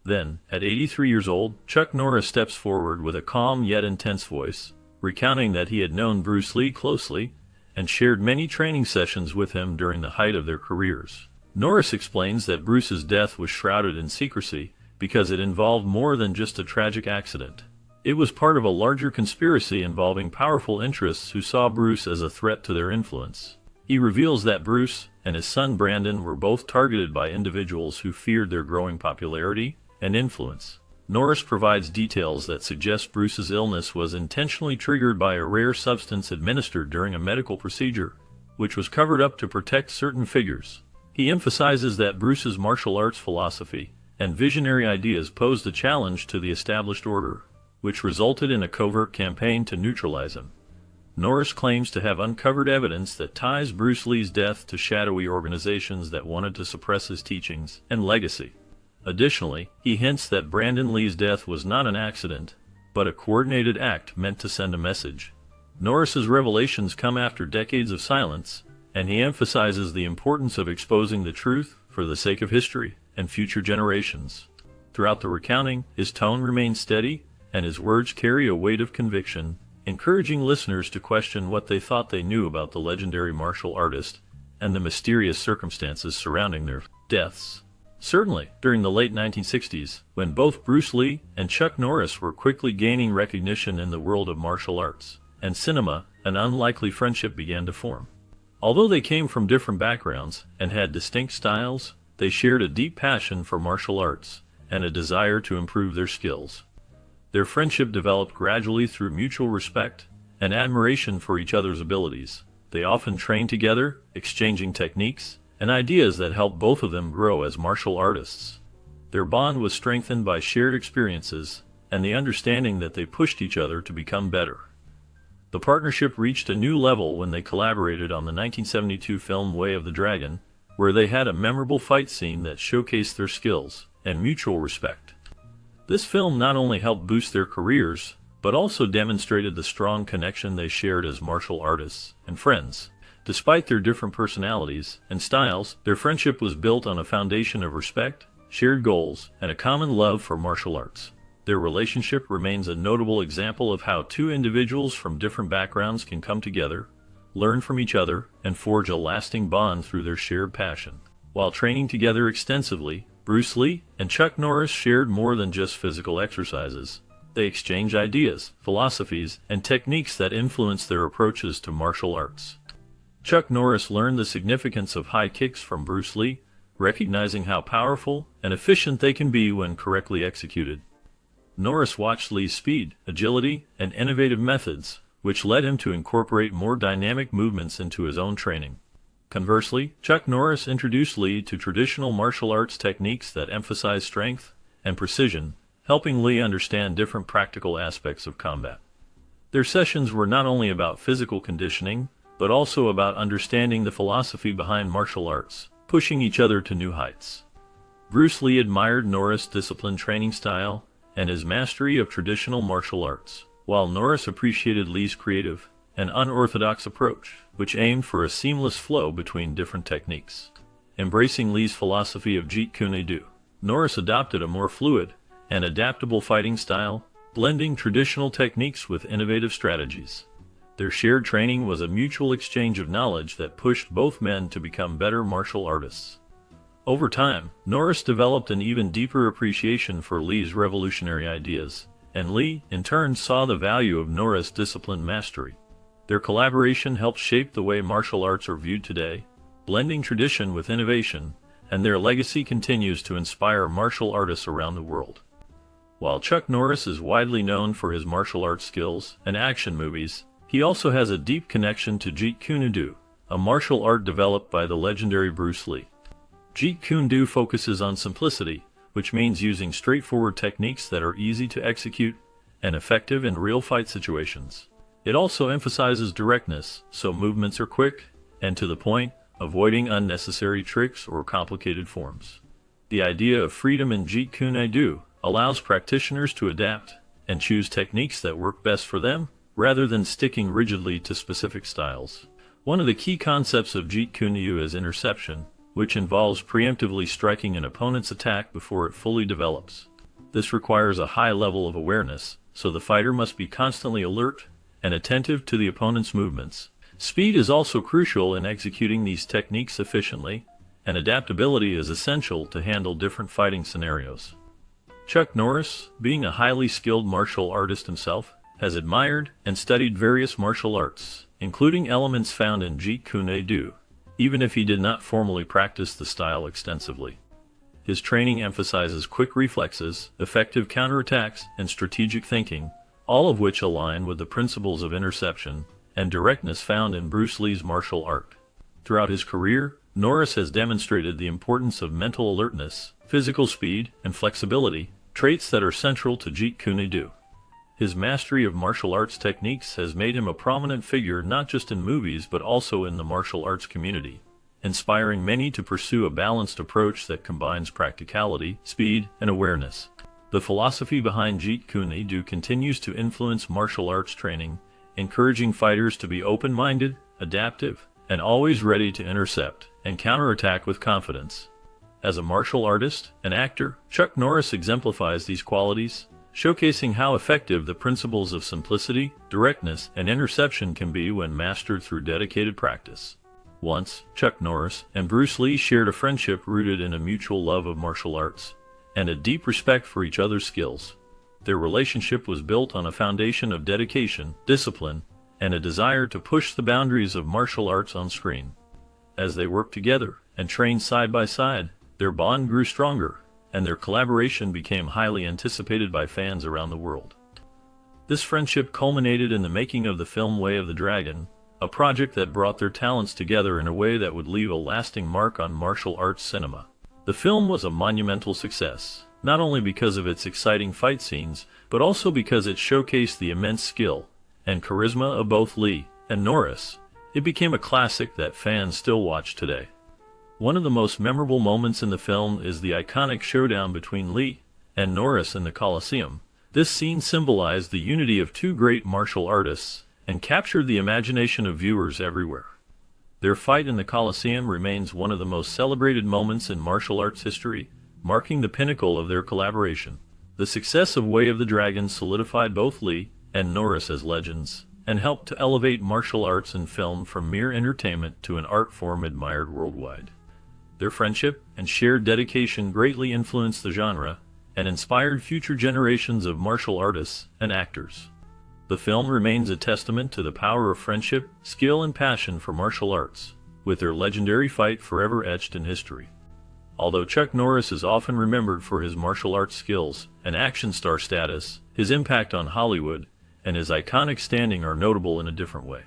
Then, at 83 years old, Chuck Norris steps forward with a calm yet intense voice, recounting that he had known Bruce Lee closely and shared many training sessions with him during the height of their careers. Norris explains that Bruce's death was shrouded in secrecy because it involved more than just a tragic accident. It was part of a larger conspiracy involving powerful interests who saw Bruce as a threat to their influence. He reveals that Bruce and his son Brandon were both targeted by individuals who feared their growing popularity and influence. Norris provides details that suggest Bruce's illness was intentionally triggered by a rare substance administered during a medical procedure, which was covered up to protect certain figures. He emphasizes that Bruce's martial arts philosophy and visionary ideas posed a challenge to the established order, which resulted in a covert campaign to neutralize him. Norris claims to have uncovered evidence that ties Bruce Lee's death to shadowy organizations that wanted to suppress his teachings and legacy. Additionally, he hints that Brandon Lee's death was not an accident, but a coordinated act meant to send a message. Norris's revelations come after decades of silence, and he emphasizes the importance of exposing the truth for the sake of history and future generations. Throughout the recounting, his tone remains steady, and his words carry a weight of conviction, encouraging listeners to question what they thought they knew about the legendary martial artist and the mysterious circumstances surrounding their deaths. Certainly, during the late 1960s, when both Bruce Lee and Chuck Norris were quickly gaining recognition in the world of martial arts and cinema, an unlikely friendship began to form. Although they came from different backgrounds and had distinct styles, they shared a deep passion for martial arts and a desire to improve their skills. Their friendship developed gradually through mutual respect and admiration for each other's abilities. They often trained together, exchanging techniques and ideas that helped both of them grow as martial artists. Their bond was strengthened by shared experiences and the understanding that they pushed each other to become better. The partnership reached a new level when they collaborated on the 1972 film Way of the Dragon, where they had a memorable fight scene that showcased their skills and mutual respect. This film not only helped boost their careers, but also demonstrated the strong connection they shared as martial artists and friends. Despite their different personalities and styles, their friendship was built on a foundation of respect, shared goals, and a common love for martial arts. Their relationship remains a notable example of how two individuals from different backgrounds can come together, learn from each other, and forge a lasting bond through their shared passion. While training together extensively, Bruce Lee and Chuck Norris shared more than just physical exercises. They exchanged ideas, philosophies, and techniques that influenced their approaches to martial arts. Chuck Norris learned the significance of high kicks from Bruce Lee, recognizing how powerful and efficient they can be when correctly executed. Norris watched Lee's speed, agility, and innovative methods, which led him to incorporate more dynamic movements into his own training. Conversely, Chuck Norris introduced Lee to traditional martial arts techniques that emphasize strength and precision, helping Lee understand different practical aspects of combat. Their sessions were not only about physical conditioning, but also about understanding the philosophy behind martial arts, pushing each other to new heights. Bruce Lee admired Norris' disciplined training style and his mastery of traditional martial arts, while Norris appreciated Lee's creative and unorthodox approach, which aimed for a seamless flow between different techniques. Embracing Lee's philosophy of Jeet Kune Do, Norris adopted a more fluid and adaptable fighting style, blending traditional techniques with innovative strategies. Their shared training was a mutual exchange of knowledge that pushed both men to become better martial artists. Over time, Norris developed an even deeper appreciation for Lee's revolutionary ideas, and Lee, in turn, saw the value of Norris' disciplined mastery. Their collaboration helped shape the way martial arts are viewed today, blending tradition with innovation, and their legacy continues to inspire martial artists around the world. While Chuck Norris is widely known for his martial arts skills and action movies, he also has a deep connection to Jeet Kune Do, a martial art developed by the legendary Bruce Lee. Jeet Kune Do focuses on simplicity, which means using straightforward techniques that are easy to execute and effective in real fight situations. It also emphasizes directness, so movements are quick and to the point, avoiding unnecessary tricks or complicated forms. The idea of freedom in Jeet Kune Do allows practitioners to adapt and choose techniques that work best for them, rather than sticking rigidly to specific styles. One of the key concepts of Jeet Kune Do is interception, which involves preemptively striking an opponent's attack before it fully develops. This requires a high level of awareness, so the fighter must be constantly alert and attentive to the opponent's movements. Speed is also crucial in executing these techniques efficiently, and adaptability is essential to handle different fighting scenarios. Chuck Norris, being a highly skilled martial artist himself, has admired and studied various martial arts, including elements found in Jeet Kune Do, even if he did not formally practice the style extensively. His training emphasizes quick reflexes, effective counterattacks, and strategic thinking, all of which align with the principles of interception and directness found in Bruce Lee's martial art. Throughout his career, Norris has demonstrated the importance of mental alertness, physical speed, and flexibility, traits that are central to Jeet Kune Do. His mastery of martial arts techniques has made him a prominent figure not just in movies but also in the martial arts community, inspiring many to pursue a balanced approach that combines practicality, speed, and awareness. The philosophy behind Jeet Kune Do continues to influence martial arts training, encouraging fighters to be open-minded, adaptive, and always ready to intercept and counterattack with confidence. As a martial artist and actor, Chuck Norris exemplifies these qualities, showcasing how effective the principles of simplicity, directness, and interception can be when mastered through dedicated practice. Once, Chuck Norris and Bruce Lee shared a friendship rooted in a mutual love of martial arts and a deep respect for each other's skills. Their relationship was built on a foundation of dedication, discipline, and a desire to push the boundaries of martial arts on screen. As they worked together and trained side by side, their bond grew stronger, and their collaboration became highly anticipated by fans around the world. This friendship culminated in the making of the film Way of the Dragon, a project that brought their talents together in a way that would leave a lasting mark on martial arts cinema. The film was a monumental success, not only because of its exciting fight scenes, but also because it showcased the immense skill and charisma of both Lee and Norris. It became a classic that fans still watch today. One of the most memorable moments in the film is the iconic showdown between Lee and Norris in the Colosseum. This scene symbolized the unity of two great martial artists and captured the imagination of viewers everywhere. Their fight in the Colosseum remains one of the most celebrated moments in martial arts history, marking the pinnacle of their collaboration. The success of Way of the Dragon solidified both Lee and Norris as legends, and helped to elevate martial arts in film from mere entertainment to an art form admired worldwide. Their friendship and shared dedication greatly influenced the genre and inspired future generations of martial artists and actors. The film remains a testament to the power of friendship, skill, and passion for martial arts, with their legendary fight forever etched in history. Although Chuck Norris is often remembered for his martial arts skills and action star status, his impact on Hollywood and his iconic standing are notable in a different way.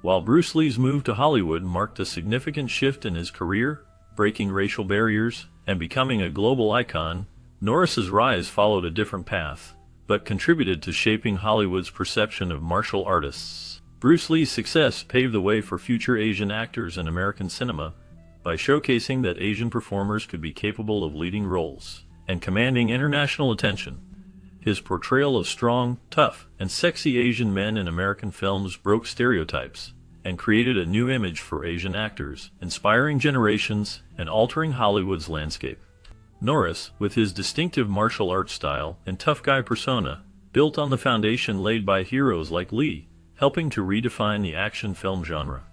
While Bruce Lee's move to Hollywood marked a significant shift in his career, breaking racial barriers and becoming a global icon, Norris's rise followed a different path, but contributed to shaping Hollywood's perception of martial artists. Bruce Lee's success paved the way for future Asian actors in American cinema by showcasing that Asian performers could be capable of leading roles and commanding international attention. His portrayal of strong, tough, and sexy Asian men in American films broke stereotypes and created a new image for Asian actors, inspiring generations and altering Hollywood's landscape. Norris, with his distinctive martial arts style and tough guy persona, built on the foundation laid by heroes like Lee, helping to redefine the action film genre.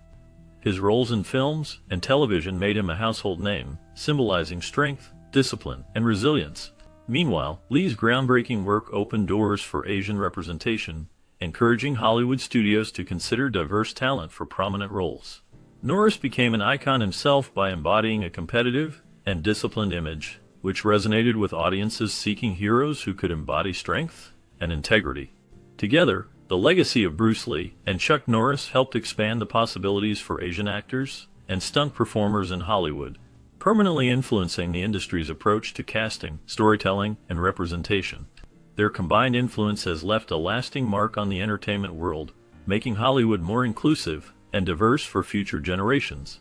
His roles in films and television made him a household name, symbolizing strength, discipline, and resilience. Meanwhile, Lee's groundbreaking work opened doors for Asian representation, encouraging Hollywood studios to consider diverse talent for prominent roles. Norris became an icon himself by embodying a competitive and disciplined image, which resonated with audiences seeking heroes who could embody strength and integrity. Together, the legacy of Bruce Lee and Chuck Norris helped expand the possibilities for Asian actors and stunt performers in Hollywood, permanently influencing the industry's approach to casting, storytelling, and representation. Their combined influence has left a lasting mark on the entertainment world, making Hollywood more inclusive and diverse for future generations.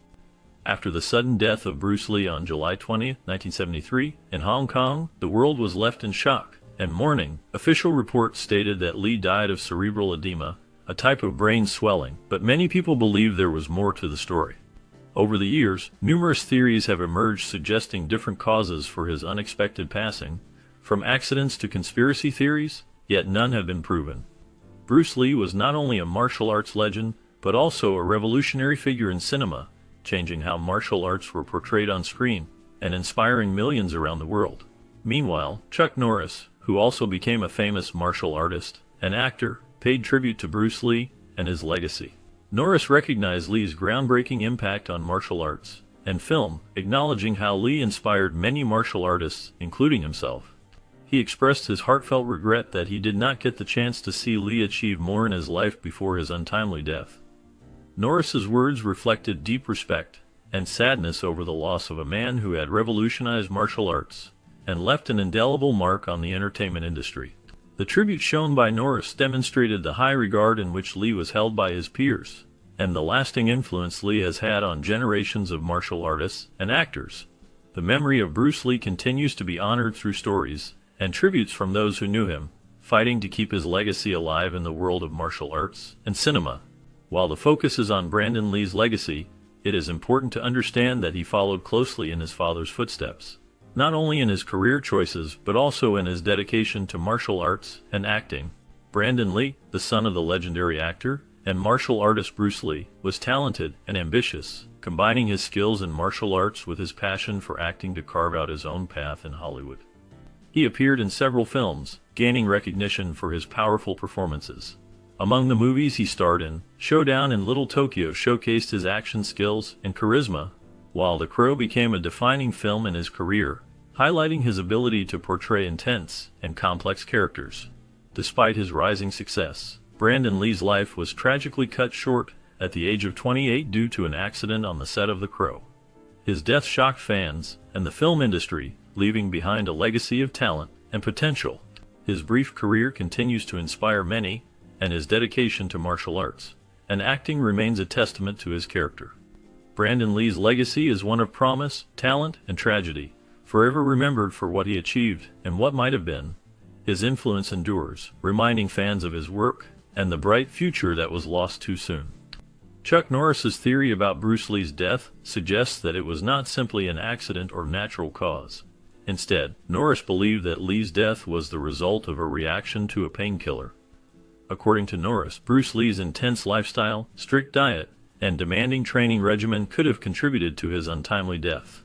After the sudden death of Bruce Lee on July 20, 1973, in Hong Kong, the world was left in shock and mourning. Official reports stated that Lee died of cerebral edema, a type of brain swelling, but many people believe there was more to the story. Over the years, numerous theories have emerged suggesting different causes for his unexpected passing, From accidents to conspiracy theories, yet none have been proven. Bruce Lee was not only a martial arts legend, but also a revolutionary figure in cinema, changing how martial arts were portrayed on screen and inspiring millions around the world. Meanwhile, Chuck Norris, who also became a famous martial artist and actor, paid tribute to Bruce Lee and his legacy. Norris recognized Lee's groundbreaking impact on martial arts and film, acknowledging how Lee inspired many martial artists, including himself. He expressed his heartfelt regret that he did not get the chance to see Lee achieve more in his life before his untimely death. Norris's words reflected deep respect and sadness over the loss of a man who had revolutionized martial arts and left an indelible mark on the entertainment industry. The tribute shown by Norris demonstrated the high regard in which Lee was held by his peers, and the lasting influence Lee has had on generations of martial artists and actors. The memory of Bruce Lee continues to be honored through stories and tributes from those who knew him, fighting to keep his legacy alive in the world of martial arts and cinema. While the focus is on Brandon Lee's legacy, it is important to understand that he followed closely in his father's footsteps, not only in his career choices but also in his dedication to martial arts and acting. Brandon Lee, the son of the legendary actor and martial artist Bruce Lee, was talented and ambitious, combining his skills in martial arts with his passion for acting to carve out his own path in Hollywood. He appeared in several films, gaining recognition for his powerful performances. Among the movies he starred in, Showdown and Little Tokyo showcased his action skills and charisma, while The Crow became a defining film in his career, highlighting his ability to portray intense and complex characters. Despite his rising success, Brandon Lee's life was tragically cut short at the age of 28 due to an accident on the set of The Crow. His death shocked fans and the film industry, leaving behind a legacy of talent and potential. His brief career continues to inspire many, and his dedication to martial arts and acting remains a testament to his character. Brandon Lee's legacy is one of promise, talent, and tragedy, forever remembered for what he achieved and what might have been. His influence endures, reminding fans of his work and the bright future that was lost too soon. Chuck Norris's theory about Bruce Lee's death suggests that it was not simply an accident or natural cause. Instead, Norris believed that Lee's death was the result of a reaction to a painkiller. According to Norris, Bruce Lee's intense lifestyle, strict diet, and demanding training regimen could have contributed to his untimely death.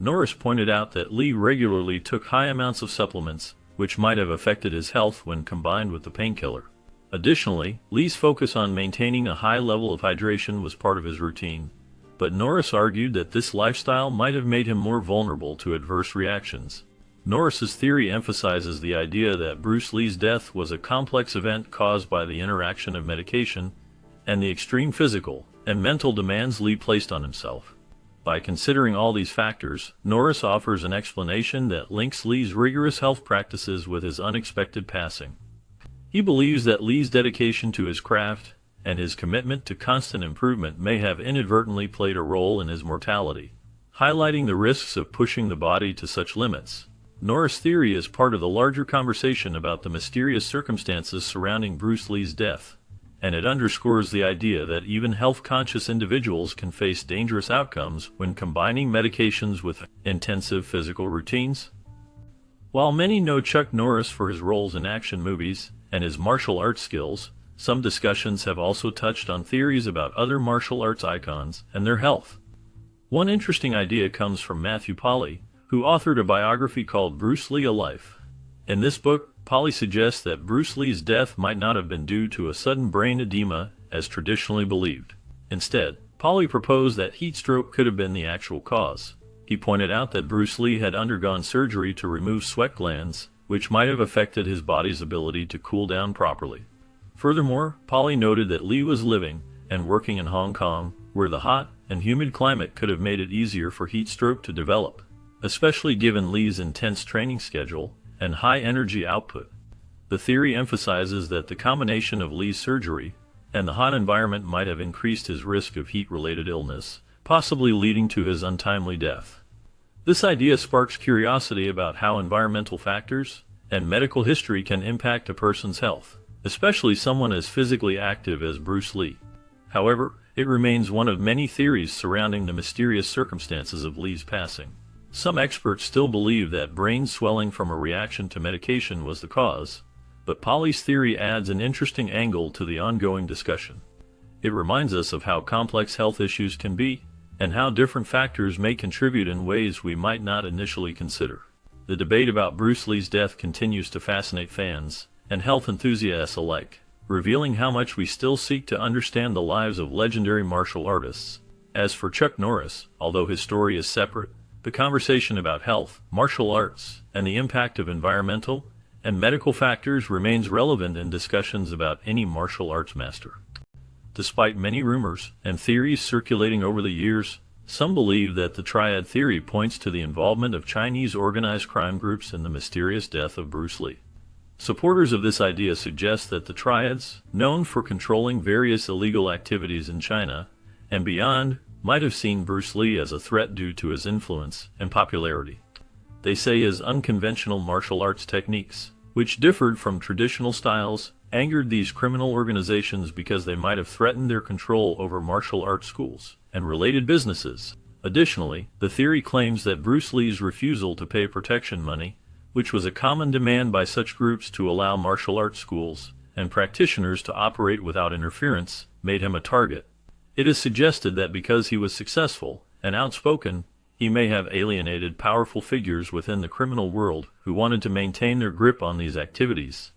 Norris pointed out that Lee regularly took high amounts of supplements, which might have affected his health when combined with the painkiller. Additionally, Lee's focus on maintaining a high level of hydration was part of his routine, but Norris argued that this lifestyle might have made him more vulnerable to adverse reactions. Norris's theory emphasizes the idea that Bruce Lee's death was a complex event caused by the interaction of medication and the extreme physical and mental demands Lee placed on himself. By considering all these factors, Norris offers an explanation that links Lee's rigorous health practices with his unexpected passing. He believes that Lee's dedication to his craft and his commitment to constant improvement may have inadvertently played a role in his mortality, highlighting the risks of pushing the body to such limits. Norris' theory is part of the larger conversation about the mysterious circumstances surrounding Bruce Lee's death, and it underscores the idea that even health-conscious individuals can face dangerous outcomes when combining medications with intensive physical routines. While many know Chuck Norris for his roles in action movies and his martial arts skills, some discussions have also touched on theories about other martial arts icons and their health. One interesting idea comes from Matthew Polly, who authored a biography called Bruce Lee: A Life. In this book, Polly suggests that Bruce Lee's death might not have been due to a sudden brain edema, as traditionally believed. Instead, Polly proposed that heat stroke could have been the actual cause. He pointed out that Bruce Lee had undergone surgery to remove sweat glands, which might have affected his body's ability to cool down properly. Furthermore, Polly noted that Lee was living and working in Hong Kong, where the hot and humid climate could have made it easier for heat stroke to develop, especially given Lee's intense training schedule and high energy output. The theory emphasizes that the combination of Lee's surgery and the hot environment might have increased his risk of heat-related illness, possibly leading to his untimely death. This idea sparks curiosity about how environmental factors and medical history can impact a person's health, especially someone as physically active as Bruce Lee. However, it remains one of many theories surrounding the mysterious circumstances of Lee's passing. Some experts still believe that brain swelling from a reaction to medication was the cause, but Polly's theory adds an interesting angle to the ongoing discussion. It reminds us of how complex health issues can be, and how different factors may contribute in ways we might not initially consider. The debate about Bruce Lee's death continues to fascinate fans and health enthusiasts alike, revealing how much we still seek to understand the lives of legendary martial artists. As for Chuck Norris, although his story is separate, the conversation about health, martial arts, and the impact of environmental and medical factors remains relevant in discussions about any martial arts master. Despite many rumors and theories circulating over the years, some believe that the triad theory points to the involvement of Chinese organized crime groups in the mysterious death of Bruce Lee. Supporters of this idea suggest that the triads, known for controlling various illegal activities in China and beyond, might have seen Bruce Lee as a threat due to his influence and popularity. They say his unconventional martial arts techniques, which differed from traditional styles, angered these criminal organizations because they might have threatened their control over martial arts schools and related businesses. Additionally, the theory claims that Bruce Lee's refusal to pay protection money, which was a common demand by such groups to allow martial arts schools and practitioners to operate without interference, made him a target. It is suggested that because he was successful and outspoken, he may have alienated powerful figures within the criminal world who wanted to maintain their grip on these activities.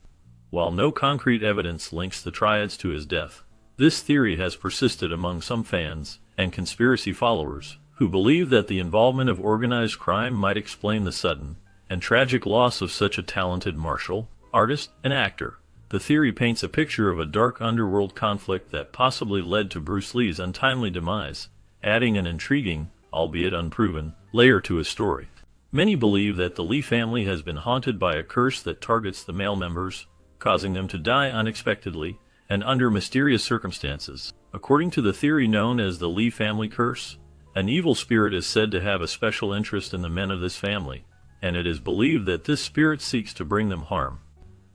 While no concrete evidence links the triads to his death, this theory has persisted among some fans and conspiracy followers who believe that the involvement of organized crime might explain the sudden and tragic loss of such a talented martial artist and actor. The theory paints a picture of a dark underworld conflict that possibly led to Bruce Lee's untimely demise, adding an intriguing, albeit unproven, layer to his story. Many believe that the Lee family has been haunted by a curse that targets the male members, causing them to die unexpectedly and under mysterious circumstances. According to the theory known as the Lee family curse, an evil spirit is said to have a special interest in the men of this family, and it is believed that this spirit seeks to bring them harm.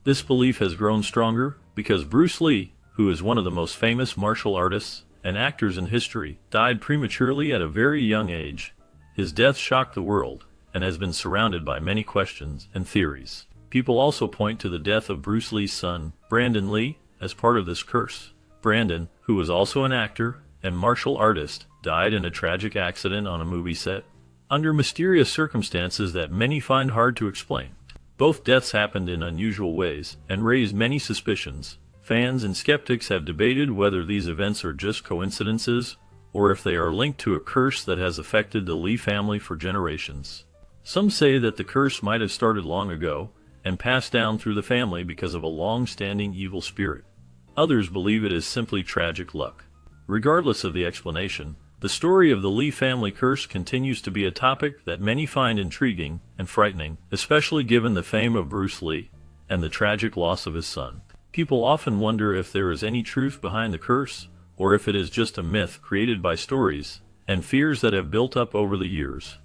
This belief has grown stronger because Bruce Lee, who is one of the most famous martial artists and actors in history, died prematurely at a very young age. His death shocked the world and has been surrounded by many questions and theories. People also point to the death of Bruce Lee's son, Brandon Lee, as part of this curse. Brandon, who was also an actor and martial artist, died in a tragic accident on a movie set, under mysterious circumstances that many find hard to explain. Both deaths happened in unusual ways and raised many suspicions. Fans and skeptics have debated whether these events are just coincidences or if they are linked to a curse that has affected the Lee family for generations. Some say that the curse might have started long ago and passed down through the family because of a long-standing evil spirit. Others believe it is simply tragic luck. Regardless of the explanation, the story of the Lee family curse continues to be a topic that many find intriguing and frightening, especially given the fame of Bruce Lee and the tragic loss of his son. People often wonder if there is any truth behind the curse, or if it is just a myth created by stories and fears that have built up over the years.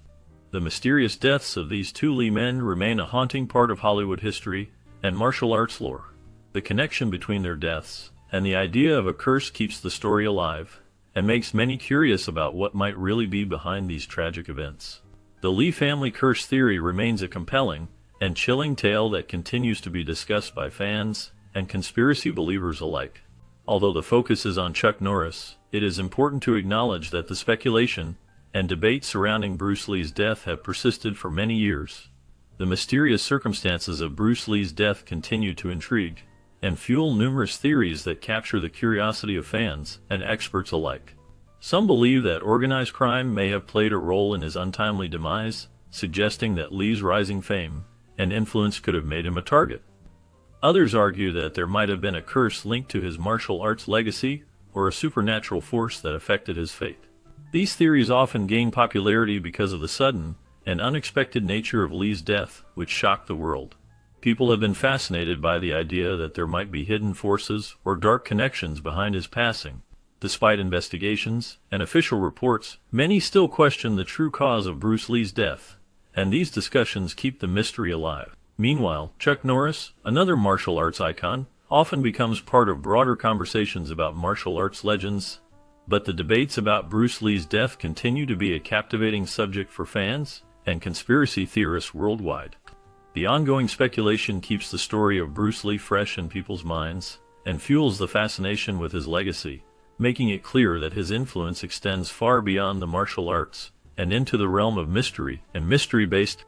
The mysterious deaths of these two Lee men remain a haunting part of Hollywood history and martial arts lore. The connection between their deaths and the idea of a curse keeps the story alive and makes many curious about what might really be behind these tragic events. The Lee family curse theory remains a compelling and chilling tale that continues to be discussed by fans and conspiracy believers alike. Although the focus is on Chuck Norris, it is important to acknowledge that the speculation and debate surrounding Bruce Lee's death have persisted for many years. The mysterious circumstances of Bruce Lee's death continue to intrigue and fuel numerous theories that capture the curiosity of fans and experts alike. Some believe that organized crime may have played a role in his untimely demise, suggesting that Lee's rising fame and influence could have made him a target. Others argue that there might have been a curse linked to his martial arts legacy or a supernatural force that affected his fate. These theories often gain popularity because of the sudden and unexpected nature of Lee's death, which shocked the world. People have been fascinated by the idea that there might be hidden forces or dark connections behind his passing. Despite investigations and official reports, many still question the true cause of Bruce Lee's death, and these discussions keep the mystery alive. Meanwhile, Chuck Norris, another martial arts icon, often becomes part of broader conversations about martial arts legends, but the debates about Bruce Lee's death continue to be a captivating subject for fans and conspiracy theorists worldwide. The ongoing speculation keeps the story of Bruce Lee fresh in people's minds and fuels the fascination with his legacy, making it clear that his influence extends far beyond the martial arts and into the realm of mystery and mystery-based